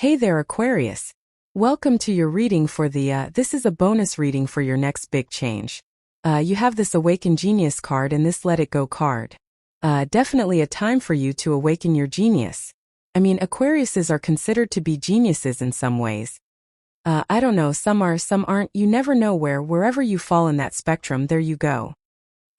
Hey there, Aquarius. Welcome to your reading for this is a bonus reading for your next big change. You have this Awaken Genius card and this Let It Go card. Definitely a time for you to awaken your genius. I mean, Aquariuses are considered to be geniuses in some ways. I don't know, some are, some aren't, you never know wherever you fall in that spectrum, there you go.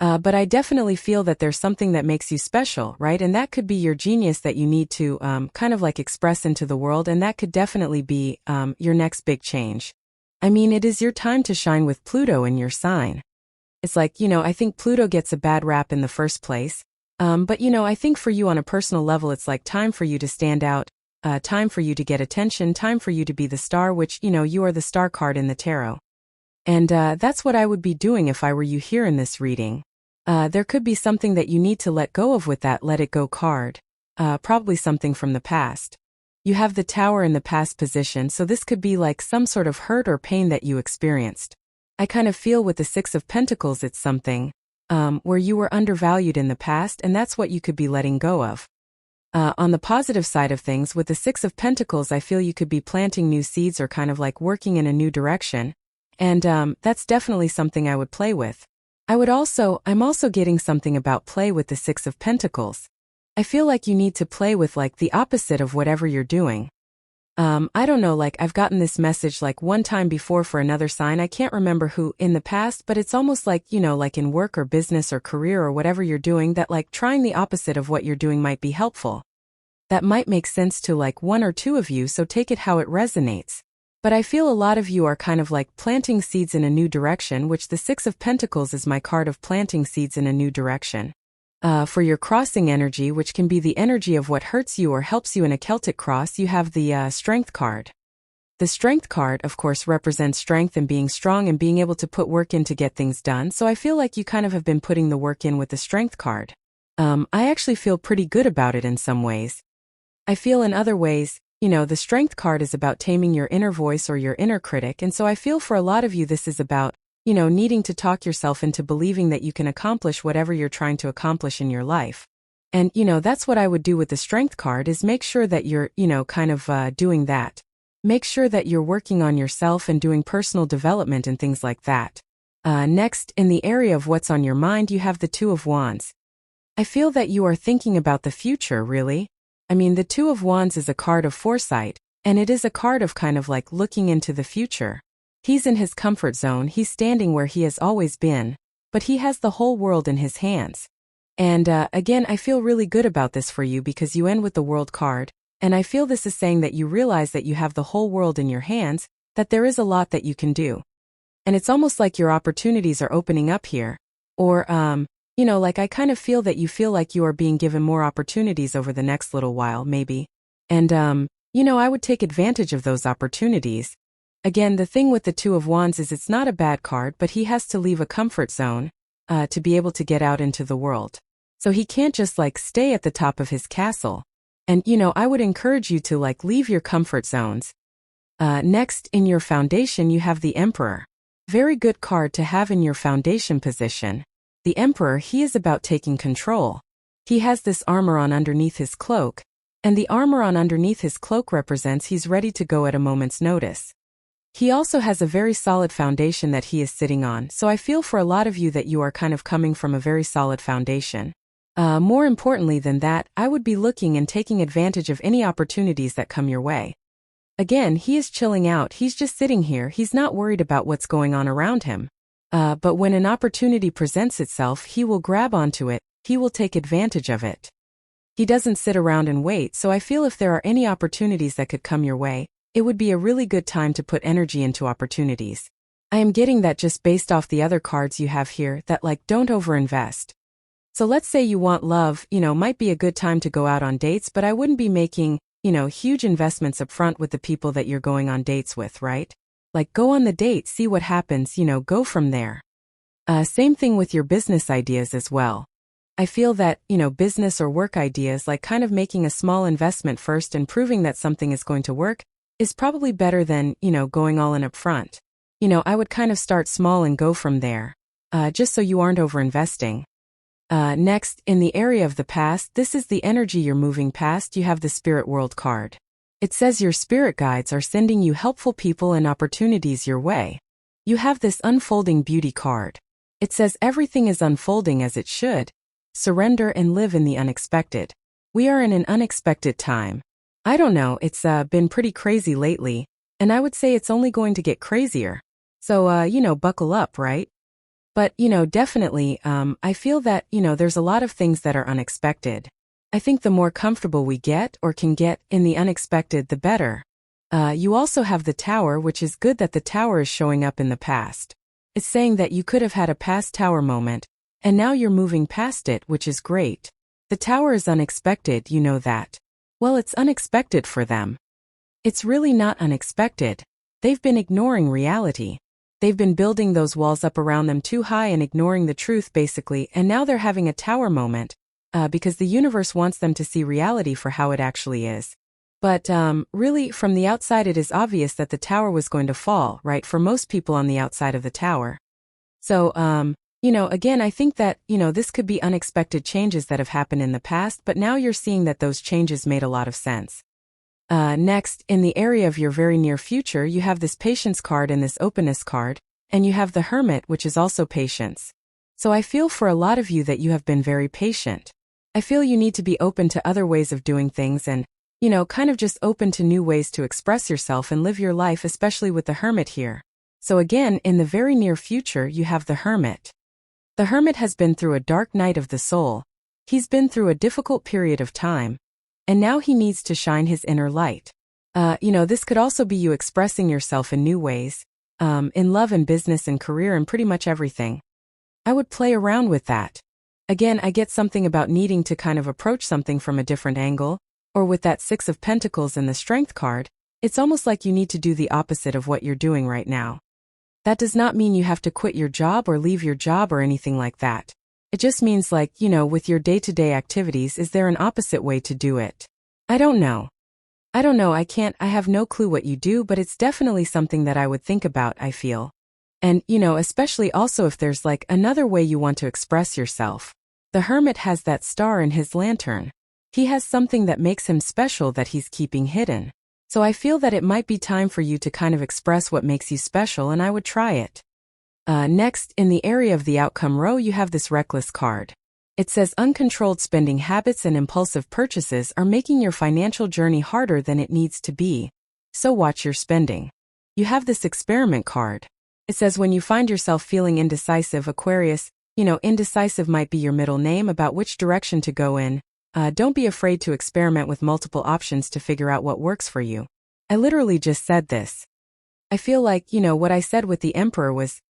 But I definitely feel that there's something that makes you special, right? And that could be your genius that you need to kind of like express into the world, and that could definitely be your next big change. I mean, it is your time to shine with Pluto in your sign. It's like, I think Pluto gets a bad rap in the first place. But I think for you on a personal level, it's like time for you to stand out, time for you to get attention, time for you to be the star, which, you are the star card in the tarot. And that's what I would be doing if I were you here in this reading. There could be something that you need to let go of with that Let It Go card. Probably something from the past. You have the Tower in the past position, so this could be like some sort of hurt or pain that you experienced. I kind of feel with the Six of Pentacles it's something where you were undervalued in the past, and that's what you could be letting go of. On the positive side of things, with the Six of Pentacles, I feel you could be planting new seeds or kind of like working in a new direction. And that's definitely something I would play with. I'm also getting something about play with the Six of Pentacles. I feel like you need to play with like the opposite of whatever you're doing. I don't know, like I've gotten this message like one time before for another sign, I can't remember who in the past, but it's almost like, like in work or business or career or whatever you're doing, that like trying the opposite of what you're doing might be helpful. That might make sense to like one or two of you, so take it how it resonates. But I feel a lot of you are kind of like planting seeds in a new direction, which the Six of Pentacles is my card of planting seeds in a new direction. For your crossing energy, which can be the energy of what hurts you or helps you in a Celtic cross, you have the Strength card. The Strength card, of course, represents strength and being strong and being able to put work in to get things done, so I feel like you kind of have been putting the work in with the Strength card. I actually feel pretty good about it in some ways. I feel in other ways, the Strength card is about taming your inner voice or your inner critic, and so I feel for a lot of you this is about, needing to talk yourself into believing that you can accomplish whatever you're trying to accomplish in your life. And, that's what I would do with the Strength card, is make sure that you're, doing that. Make sure that you're working on yourself and doing personal development and things like that. Next, in the area of what's on your mind, you have the Two of Wands. I feel that you are thinking about the future, really. I mean, the Two of Wands is a card of foresight, and it is a card of kind of like looking into the future. He's in his comfort zone, he's standing where he has always been, but he has the whole world in his hands. And again, I feel really good about this for you because you end with the World card, and I feel this is saying that you realize that you have the whole world in your hands, that there is a lot that you can do. And it's almost like your opportunities are opening up here. Or, like I kind of feel that you feel like you are being given more opportunities over the next little while, maybe. And, I would take advantage of those opportunities. Again, the thing with the Two of Wands is it's not a bad card, but he has to leave a comfort zone, to be able to get out into the world. So he can't just like stay at the top of his castle. And, I would encourage you to like leave your comfort zones. Next, in your foundation, you have the Emperor. Very good card to have in your foundation position. The Emperor, he is about taking control. He has this armor on underneath his cloak, and the armor on underneath his cloak represents he's ready to go at a moment's notice. He also has a very solid foundation that he is sitting on, so I feel for a lot of you that you are kind of coming from a very solid foundation. More importantly than that, I would be looking and taking advantage of any opportunities that come your way. Again, he is chilling out, he's just sitting here, he's not worried about what's going on around him. But when an opportunity presents itself, he will grab onto it, he will take advantage of it. He doesn't sit around and wait, so I feel if there are any opportunities that could come your way, it would be a really good time to put energy into opportunities. I am getting that just based off the other cards you have here, that like don't overinvest. So let's say you want love, might be a good time to go out on dates, but I wouldn't be making, huge investments up front with the people that you're going on dates with, right? Like go on the date, see what happens, go from there. Same thing with your business ideas as well. I feel that, business or work ideas, like kind of making a small investment first and proving that something is going to work, is probably better than, going all in up front. I would kind of start small and go from there, just so you aren't overinvesting. Next, in the area of the past, this is the energy you're moving past, you have the Spirit World card. It says your spirit guides are sending you helpful people and opportunities your way. You have this unfolding beauty card. It says everything is unfolding as it should. Surrender and live in the unexpected. We are in an unexpected time. I don't know, it's been pretty crazy lately, and I would say it's only going to get crazier. So, buckle up, right? But, definitely, I feel that, there's a lot of things that are unexpected. I think the more comfortable we get or can get in the unexpected, the better. You also have the Tower, which is good that the Tower is showing up in the past. It's saying that you could have had a past Tower moment, and now you're moving past it, which is great. The Tower is unexpected, you know that. Well, it's unexpected for them. It's really not unexpected. They've been ignoring reality. They've been building those walls up around them too high and ignoring the truth, basically, and now they're having a Tower moment, because the universe wants them to see reality for how it actually is. But, really, from the outside it is obvious that the Tower was going to fall, right, for most people on the outside of the Tower. So, again, I think that, this could be unexpected changes that have happened in the past, but now you're seeing that those changes made a lot of sense. Next, in the area of your very near future, you have this patience card and this openness card, and you have the Hermit, which is also patience. So I feel for a lot of you that you have been very patient. I feel you need to be open to other ways of doing things and, kind of just open to new ways to express yourself and live your life, especially with the Hermit here. So again, in the very near future, you have the Hermit. The Hermit has been through a dark night of the soul. He's been through a difficult period of time. And now he needs to shine his inner light. This could also be you expressing yourself in new ways, in love and business and career and pretty much everything. I would play around with that. Again, I get something about needing to kind of approach something from a different angle, or with that Six of Pentacles and the Strength card, it's almost like you need to do the opposite of what you're doing right now. That does not mean you have to quit your job or leave your job or anything like that. It just means like, with your day-to-day activities, is there an opposite way to do it? I don't know. I have no clue what you do, but it's definitely something that I would think about, I feel. And, especially also if there's like another way you want to express yourself. The Hermit has that star in his lantern. He has something that makes him special that he's keeping hidden. So I feel that it might be time for you to kind of express what makes you special, and I would try it. Next, in the area of the outcome row, you have this Reckless card. It says uncontrolled spending habits and impulsive purchases are making your financial journey harder than it needs to be. So watch your spending. You have this Experiment card. It says when you find yourself feeling indecisive, Aquarius, indecisive might be your middle name about which direction to go in. Don't be afraid to experiment with multiple options to figure out what works for you. I literally just said this. I feel like, what I said with the Emperor was,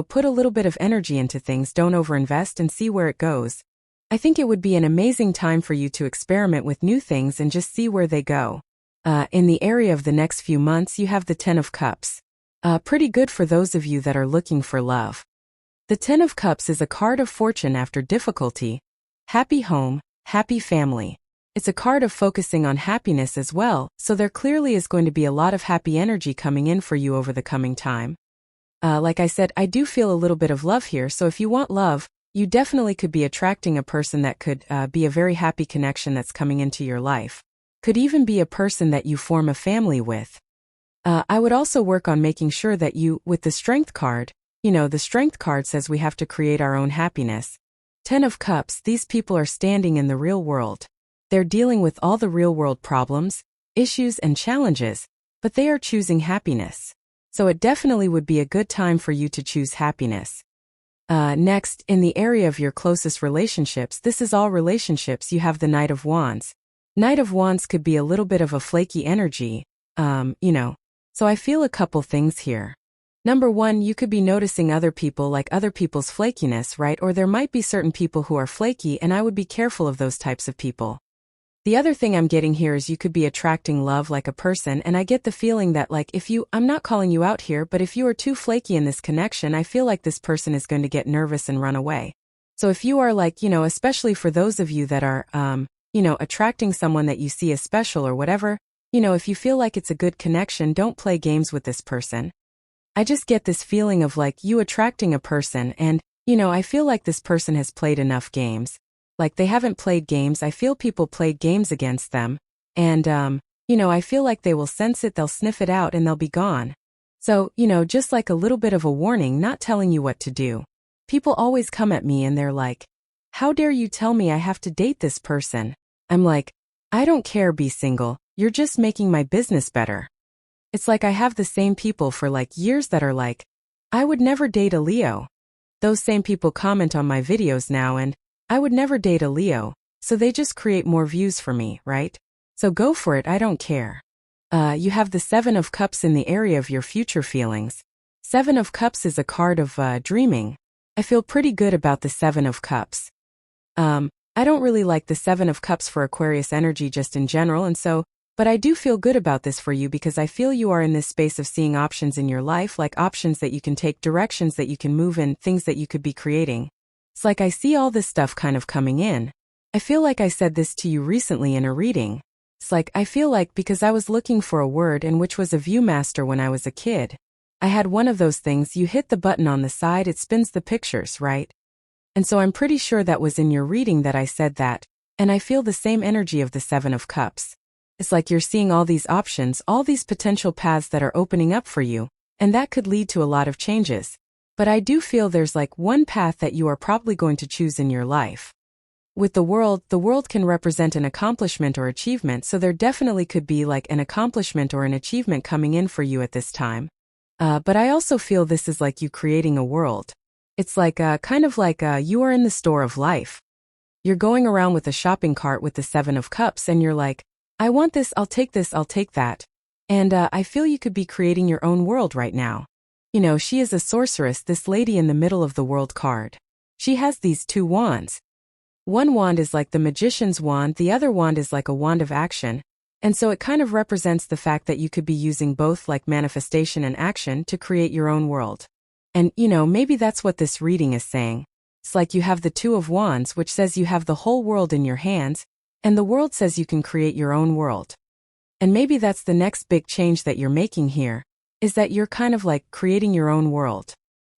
put a little bit of energy into things, don't overinvest and see where it goes. I think it would be an amazing time for you to experiment with new things and just see where they go. In the area of the next few months, you have the Ten of Cups. Pretty good for those of you that are looking for love. The Ten of Cups is a card of fortune after difficulty. Happy home, happy family. It's a card of focusing on happiness as well, so there clearly is going to be a lot of happy energy coming in for you over the coming time. Like I said, I do feel a little bit of love here, so if you want love, you definitely could be attracting a person that could be a very happy connection that's coming into your life. Could even be a person that you form a family with. I would also work on making sure that you, with the Strength card, the Strength card says we have to create our own happiness. Ten of Cups, these people are standing in the real world. They're dealing with all the real world problems, issues, and challenges, but they are choosing happiness. So it definitely would be a good time for you to choose happiness. Next, in the area of your closest relationships, this is all relationships, you have the Knight of Wands. Knight of Wands could be a little bit of a flaky energy, So I feel a couple things here. Number one, you could be noticing other people like other people's flakiness, right? Or there might be certain people who are flaky, and I would be careful of those types of people. The other thing I'm getting here is you could be attracting love like a person, and I get the feeling that like I'm not calling you out here, but if you are too flaky in this connection, I feel like this person is going to get nervous and run away. So if you are like, especially for those of you that are, attracting someone that you see as special or whatever, if you feel like it's a good connection, don't play games with this person. I just get this feeling of like you attracting a person and, I feel like this person has played enough games. Like they haven't played games, I feel people played games against them. And, I feel like they will sense it, they'll sniff it out, and they'll be gone. So, just like a little bit of a warning, not telling you what to do. People always come at me and they're like, how dare you tell me I have to date this person? I'm like, I don't care, be single, you're just making my business better. It's like I have the same people for like years that are like, I would never date a Leo. Those same people comment on my videos now and, I would never date a Leo, so they just create more views for me, right? So go for it, I don't care. You have the Seven of Cups in the area of your future feelings. Seven of Cups is a card of dreaming. I feel pretty good about the Seven of Cups. I don't really like the Seven of Cups for Aquarius energy just in general, but I do feel good about this for you because I feel you are in this space of seeing options in your life, like options that you can take, directions that you can move in, things that you could be creating. It's like I see all this stuff kind of coming in. I feel like I said this to you recently in a reading. It's like I feel like because I was looking for a word and which was a Viewmaster when I was a kid. I had one of those things, you hit the button on the side, it spins the pictures, right? And so I'm pretty sure that was in your reading that I said that, and I feel the same energy of the Seven of Cups. It's like you're seeing all these options, all these potential paths that are opening up for you, and that could lead to a lot of changes. But I do feel there's like one path that you are probably going to choose in your life. With the world can represent an accomplishment or achievement, so there definitely could be like an accomplishment or an achievement coming in for you at this time. But I also feel this is like you creating a world. It's like kind of like you are in the store of life. You're going around with a shopping cart with the Seven of Cups and you're like, I want this, I'll take this, I'll take that. And I feel you could be creating your own world right now. She is a sorceress, this lady in the middle of the world card. She has these two wands. One wand is like the magician's wand, the other wand is like a wand of action. And so it kind of represents the fact that you could be using both like manifestation and action to create your own world. And, maybe that's what this reading is saying. It's like you have the Two of Wands, which says you have the whole world in your hands, and the world says you can create your own world. And maybe that's the next big change that you're making here, is that you're kind of like creating your own world.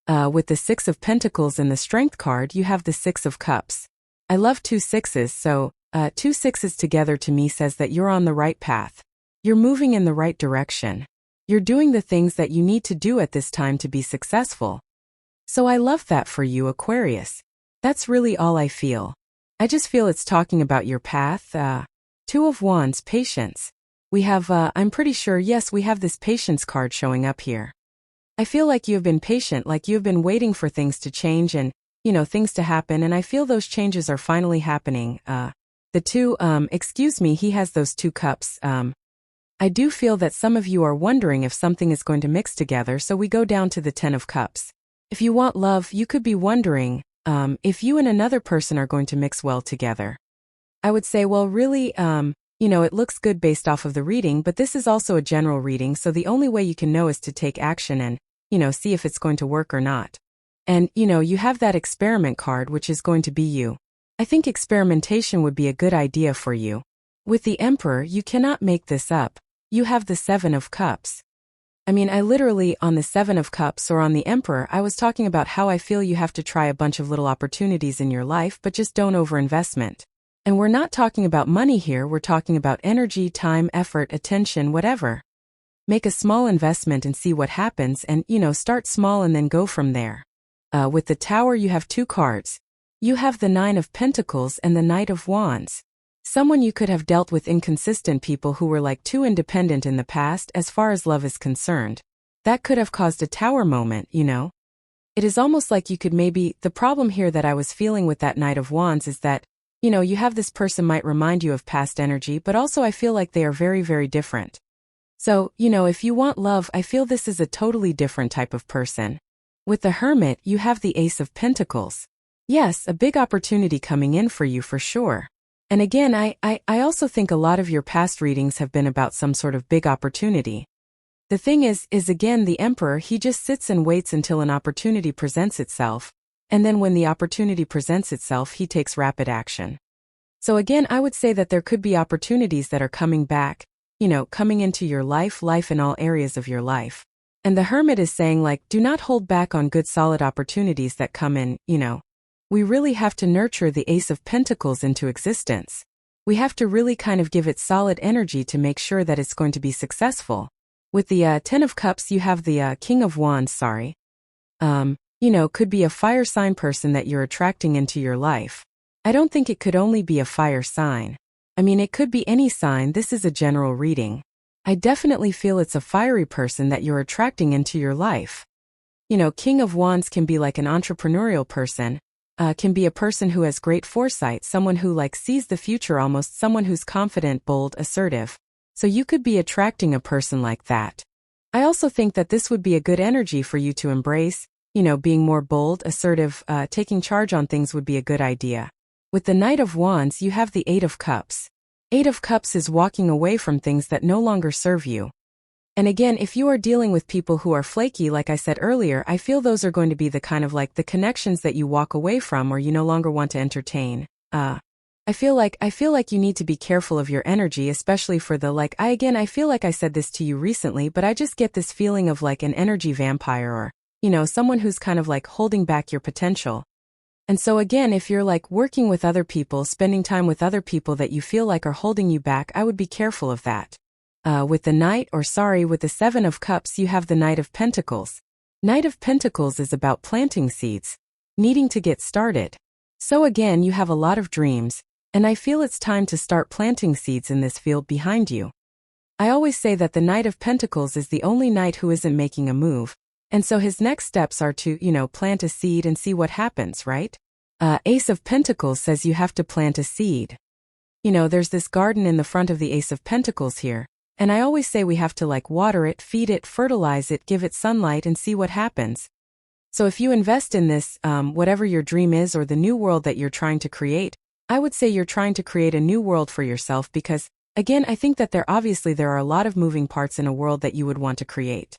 With the Six of Pentacles and the Strength card, you have the Six of Cups. I love two sixes, so two sixes together to me says that you're on the right path. You're moving in the right direction. You're doing the things that you need to do at this time to be successful. So I love that for you, Aquarius. That's really all I feel. I just feel it's talking about your path. Two of Wands, patience. We have, I'm pretty sure, yes, we have this patience card showing up here. I feel like you have been patient, like you have been waiting for things to change and, things to happen, and I feel those changes are finally happening. The two, he has those two cups. I do feel that some of you are wondering if something is going to mix together, so we go down to the Ten of Cups. If you want love, you could be wondering, if you and another person are going to mix well together. I would say, well, really, it looks good based off of the reading, but this is also a general reading, so the only way you can know is to take action and, see if it's going to work or not. And, you have that experiment card, which is going to be you. I think experimentation would be a good idea for you. With the Emperor, you cannot make this up. You have the Seven of Cups. I mean, I literally, on the Seven of Cups or on the Emperor, I was talking about how I feel you have to try a bunch of little opportunities in your life, but just don't overinvestment. And we're not talking about money here, we're talking about energy, time, effort, attention, whatever. Make a small investment and see what happens and, start small and then go from there. With the Tower, you have two cards. You have the Nine of Pentacles and the Knight of Wands. Someone you could have dealt with inconsistent people who were like too independent in the past as far as love is concerned. That could have caused a Tower moment, It is almost like you could maybe, the problem here that I was feeling with that Knight of Wands is that, you have this person might remind you of past energy, but also I feel like they are very, very different. So, if you want love, I feel this is a totally different type of person. With the Hermit, you have the Ace of Pentacles. Yes, a big opportunity coming in for you for sure. And again, I also think a lot of your past readings have been about some sort of big opportunity. The thing is again, the Emperor, he just sits and waits until an opportunity presents itself. And then when the opportunity presents itself, he takes rapid action. So again, I would say that there could be opportunities that are coming back, coming into your life in all areas of your life. And the Hermit is saying like, do not hold back on good solid opportunities that come in, We really have to nurture the Ace of Pentacles into existence. We have to really kind of give it solid energy to make sure that it's going to be successful. With the 10 of Cups, you have the King of Wands, could be a fire sign person that you're attracting into your life. I don't think it could only be a fire sign. I mean, it could be any sign. This is a general reading. I definitely feel it's a fiery person that you're attracting into your life. King of Wands can be like an entrepreneurial person, can be a person who has great foresight, someone who sees the future almost, someone who's confident, bold, assertive. So you could be attracting a person like that. I also think that this would be a good energy for you to embrace, being more bold, assertive, taking charge on things would be a good idea. With the Knight of Wands, you have the 8 of Cups. 8 of Cups is walking away from things that no longer serve you. And again, if you are dealing with people who are flaky, like I said earlier, I feel those are going to be the kind of the connections that you walk away from or you no longer want to entertain. I feel like you need to be careful of your energy, especially for the I feel like I said this to you recently, but I just get this feeling of an energy vampire or, someone who's kind of holding back your potential. And so again, if you're working with other people, spending time with other people that you feel are holding you back, I would be careful of that. With the 7 of Cups, you have the Knight of Pentacles. Knight of Pentacles is about planting seeds, needing to get started. So again, you have a lot of dreams, and I feel it's time to start planting seeds in this field behind you. I always say that the Knight of Pentacles is the only knight who isn't making a move, and so his next steps are to, plant a seed and see what happens, right? Ace of Pentacles says you have to plant a seed. There's this garden in the front of the Ace of Pentacles here. And I always say we have to water it, feed it, fertilize it, give it sunlight and see what happens. So if you invest in this, whatever your dream is or the new world that you're trying to create, I would say you're trying to create a new world for yourself because, again, I think that there are a lot of moving parts in a world that you would want to create.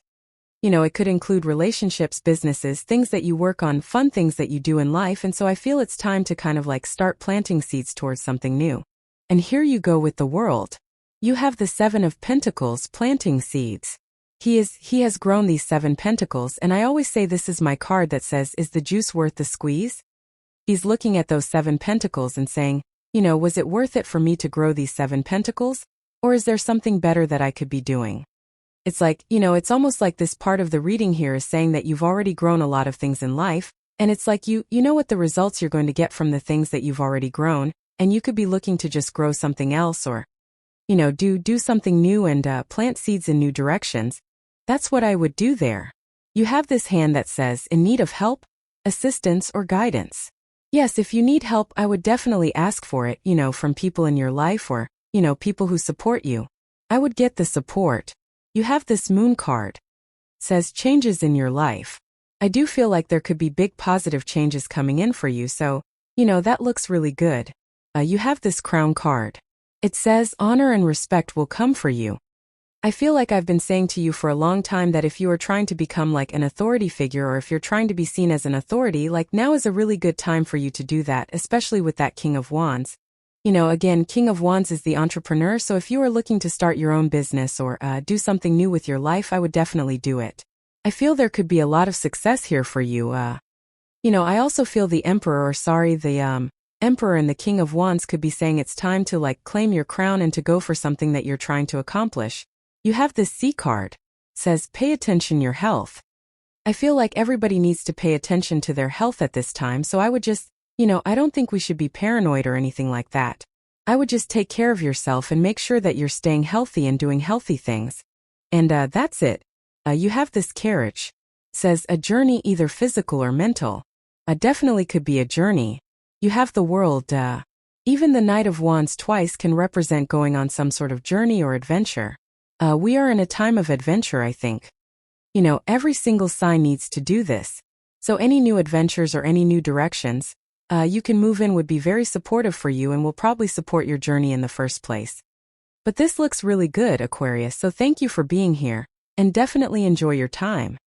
It could include relationships, businesses, things that you work on, fun things that you do in life, and so I feel it's time to kind of start planting seeds towards something new. And here you go with the World. You have the 7 of Pentacles planting seeds. He has grown these 7 pentacles, and I always say this is my card that says, is the juice worth the squeeze? He's looking at those 7 pentacles and saying, was it worth it for me to grow these 7 pentacles? Or is there something better that I could be doing? It's it's almost like this part of the reading here is saying that you've already grown a lot of things in life, and it's you know what the results you're going to get from the things that you've already grown, and you could be looking to just grow something else or do something new and plant seeds in new directions. That's what I would do there. You have this hand that says, in need of help, assistance, or guidance. Yes, if you need help, I would definitely ask for it, from people in your life or, people who support you. I would get the support. You have this Moon card. It says changes in your life. I do feel like there could be big positive changes coming in for you, so, that looks really good. You have this Crown card. It says honor and respect will come for you. I feel like I've been saying to you for a long time that if you are trying to become an authority figure or if you're trying to be seen as an authority, now is a really good time for you to do that, especially with that King of Wands. Again, King of Wands is the entrepreneur, so if you are looking to start your own business or do something new with your life, I would definitely do it. I feel there could be a lot of success here for you. I also feel the Emperor and the King of Wands could be saying it's time to claim your crown and to go for something that you're trying to accomplish. You have this Sea card. It says pay attention your health. I feel like everybody needs to pay attention to their health at this time, so I would just, I don't think we should be paranoid or anything like that. I would just take care of yourself and make sure that you're staying healthy and doing healthy things. And that's it. You have this Carriage. It says a journey either physical or mental. Definitely could be a journey. You have the World. Even the Knight of Wands twice can represent going on some sort of journey or adventure. We are in a time of adventure, I think. Every single sign needs to do this. So any new adventures or any new directions you can move in would be very supportive for you and will probably support your journey in the first place. But this looks really good, Aquarius, so thank you for being here, and definitely enjoy your time.